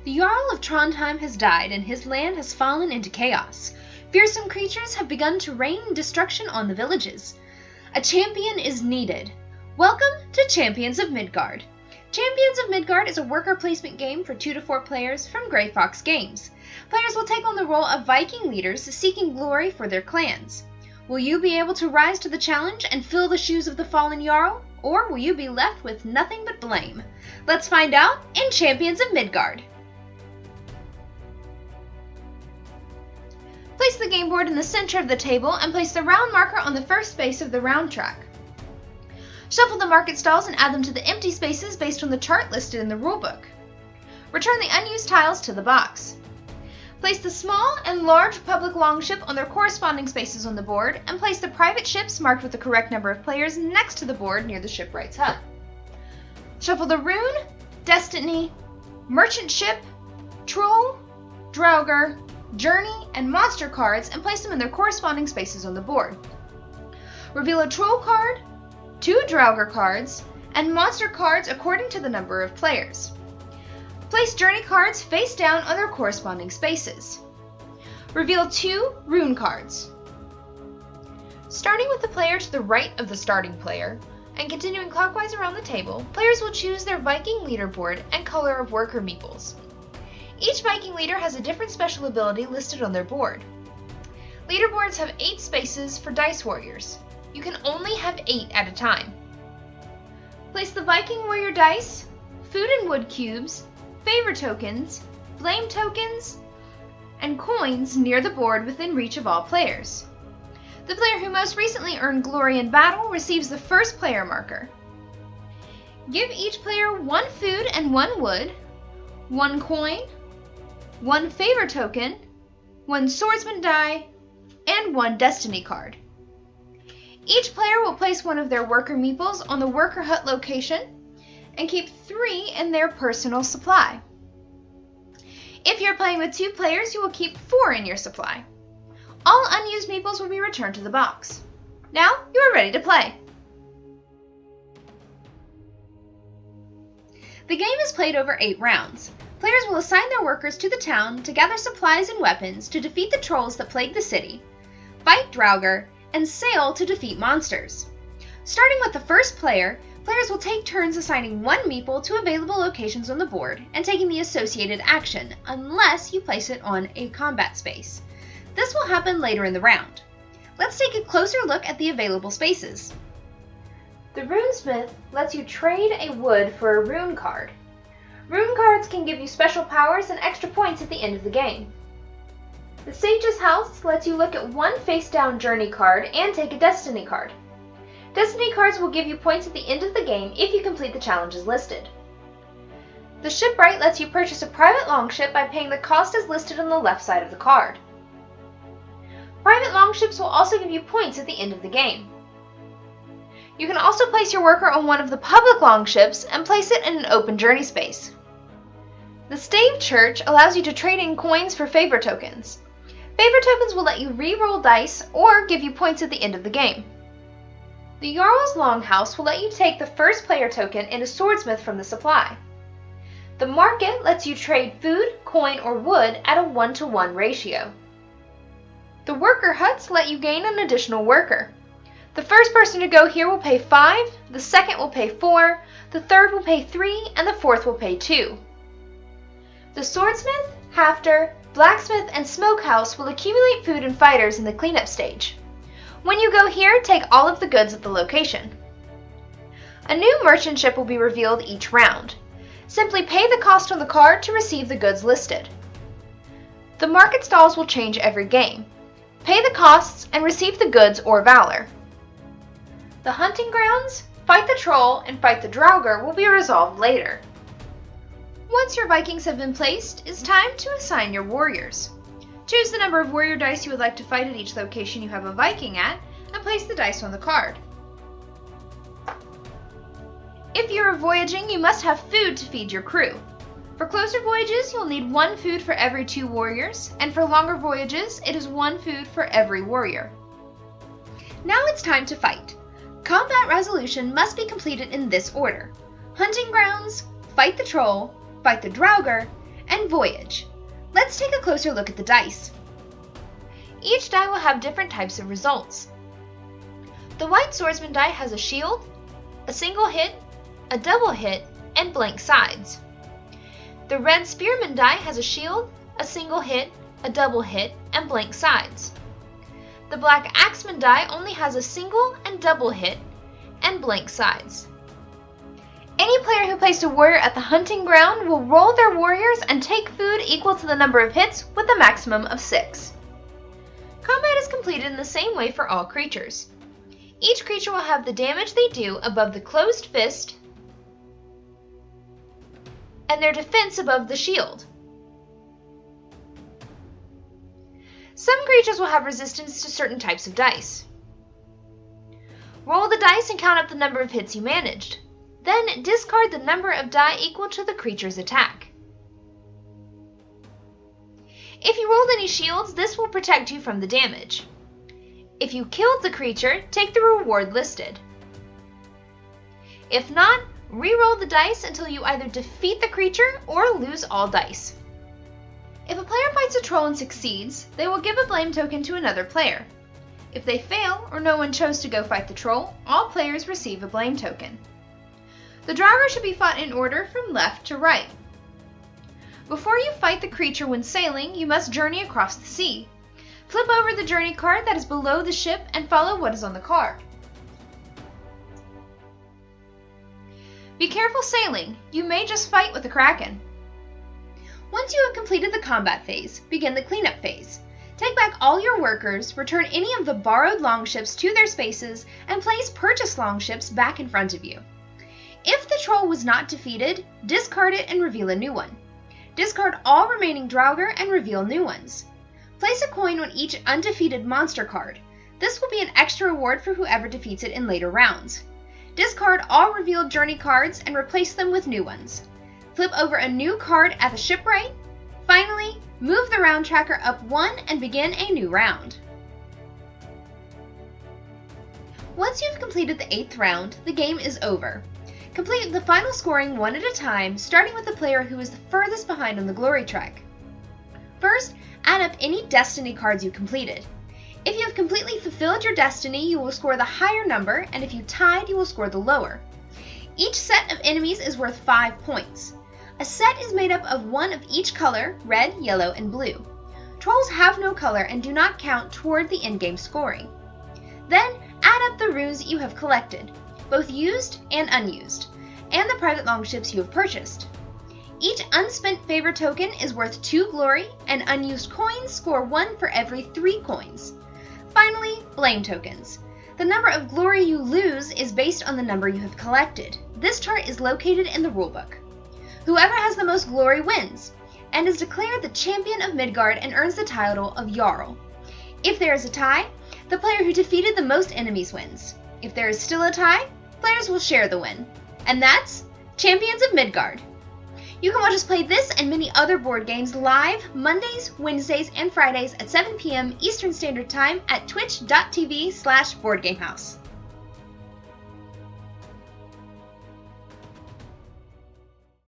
The Jarl of Trondheim has died and his land has fallen into chaos. Fearsome creatures have begun to rain destruction on the villages. A champion is needed. Welcome to Champions of Midgard. Champions of Midgard is a worker placement game for 2 to 4 players from Grey Fox Games. Players will take on the role of Viking leaders seeking glory for their clans. Will you be able to rise to the challenge and fill the shoes of the fallen Jarl? Or will you be left with nothing but blame? Let's find out in Champions of Midgard. Place the game board in the center of the table and place the round marker on the first space of the round track. Shuffle the market stalls and add them to the empty spaces based on the chart listed in the rulebook. Return the unused tiles to the box. Place the small and large public longship on their corresponding spaces on the board and place the private ships marked with the correct number of players next to the board near the shipwright's hub. Shuffle the Rune, Destiny, Merchant Ship, Troll, Draugr, Journey, and Monster cards and place them in their corresponding spaces on the board. Reveal a Troll card, 2 Draugr cards, and Monster cards according to the number of players. Place Journey cards face down on their corresponding spaces. Reveal 2 Rune cards. Starting with the player to the right of the starting player, and continuing clockwise around the table, players will choose their Viking leaderboard and color of worker meeples. Each Viking leader has a different special ability listed on their board. Leaderboards have 8 spaces for dice warriors. You can only have 8 at a time. Place the Viking warrior dice, food and wood cubes, favor tokens, blame tokens, and coins near the board within reach of all players. The player who most recently earned glory in battle receives the first player marker. Give each player 1 food and 1 wood, 1 coin, 1 favor token, 1 swordsman die, and 1 destiny card. Each player will place one of their worker meeples on the worker hut location and keep 3 in their personal supply. If you're playing with 2 players, you will keep 4 in your supply. All unused meeples will be returned to the box. Now you are ready to play. The game is played over 8 rounds. Players will assign their workers to the town to gather supplies and weapons to defeat the trolls that plague the city, fight Draugr, and sail to defeat monsters. Starting with the first player, players will take turns assigning 1 meeple to available locations on the board and taking the associated action, unless you place it on a combat space. This will happen later in the round. Let's take a closer look at the available spaces. The Runesmith lets you trade a wood for a rune card. Rune cards can give you special powers and extra points at the end of the game. The Sage's House lets you look at 1 face-down journey card and take a destiny card. Destiny cards will give you points at the end of the game if you complete the challenges listed. The Shipwright lets you purchase a private longship by paying the cost as listed on the left side of the card. Private longships will also give you points at the end of the game. You can also place your worker on one of the public longships and place it in an open journey space. The Stave Church allows you to trade in coins for favor tokens. Favor tokens will let you re-roll dice or give you points at the end of the game. The Jarl's Longhouse will let you take the first player token and a swordsmith from the supply. The Market lets you trade food, coin, or wood at a 1-to-1 ratio. The Worker Huts let you gain an additional worker. The first person to go here will pay 5, the second will pay 4, the third will pay 3, and the fourth will pay 2. The Swordsmith, Hafter, Blacksmith, and Smokehouse will accumulate food and fighters in the cleanup stage. When you go here, take all of the goods at the location. A new merchant ship will be revealed each round. Simply pay the cost on the card to receive the goods listed. The market stalls will change every game. Pay the costs and receive the goods or valor. The hunting grounds, fight the troll, and fight the Draugr will be resolved later. Once your Vikings have been placed, it's time to assign your warriors. Choose the number of warrior dice you would like to fight at each location you have a Viking at, and place the dice on the card. If you are voyaging, you must have food to feed your crew. For closer voyages, you'll need 1 food for every 2 warriors, and for longer voyages, it is 1 food for every warrior. Now it's time to fight. Combat resolution must be completed in this order: hunting grounds, fight the troll, fight the Draugr, and Voyage. Let's take a closer look at the dice. Each die will have different types of results. The White Swordsman die has a shield, a single hit, a double hit, and blank sides. The Red Spearman die has a shield, a single hit, a double hit, and blank sides. The Black Axeman die only has a single and double hit, and blank sides. Any player who placed a warrior at the hunting ground will roll their warriors and take food equal to the number of hits with a maximum of 6. Combat is completed in the same way for all creatures. Each creature will have the damage they do above the closed fist and their defense above the shield. Some creatures will have resistance to certain types of dice. Roll the dice and count up the number of hits you managed. Then discard the number of die equal to the creature's attack. If you rolled any shields, this will protect you from the damage. If you killed the creature, take the reward listed. If not, re-roll the dice until you either defeat the creature or lose all dice. If a player fights a troll and succeeds, they will give a blame token to another player. If they fail or no one chose to go fight the troll, all players receive a blame token. The Draugr should be fought in order from left to right. Before you fight the creature when sailing, you must journey across the sea. Flip over the journey card that is below the ship and follow what is on the card. Be careful sailing, you may just fight with a kraken. Once you have completed the combat phase, begin the cleanup phase. Take back all your workers, return any of the borrowed longships to their spaces, and place purchased longships back in front of you. If the troll was not defeated, discard it and reveal a new one. Discard all remaining Draugr and reveal new ones. Place a coin on each undefeated monster card. This will be an extra reward for whoever defeats it in later rounds. Discard all revealed journey cards and replace them with new ones. Flip over a new card at the shipwright. Finally, move the round tracker up 1 and begin a new round. Once you've completed the 8th round, the game is over. Complete the final scoring one at a time, starting with the player who is the furthest behind on the glory track. First, add up any destiny cards you completed. If you have completely fulfilled your destiny, you will score the higher number, and if you tied, you will score the lower. Each set of enemies is worth 5 points. A set is made up of one of each color, red, yellow, and blue. Trolls have no color and do not count toward the endgame scoring. Then, add up the runes you have collected, both used and unused, and the private longships you have purchased. Each unspent favor token is worth 2 glory, and unused coins score 1 for every 3 coins. Finally, blame tokens. The number of glory you lose is based on the number you have collected. This chart is located in the rulebook. Whoever has the most glory wins, and is declared the Champion of Midgard and earns the title of Jarl. If there is a tie, the player who defeated the most enemies wins. If there is still a tie, players will share the win. And that's Champions of Midgard. You can watch us play this and many other board games live Mondays, Wednesdays, and Fridays at 7 p.m. Eastern Standard Time at twitch.tv/boardgamehouse.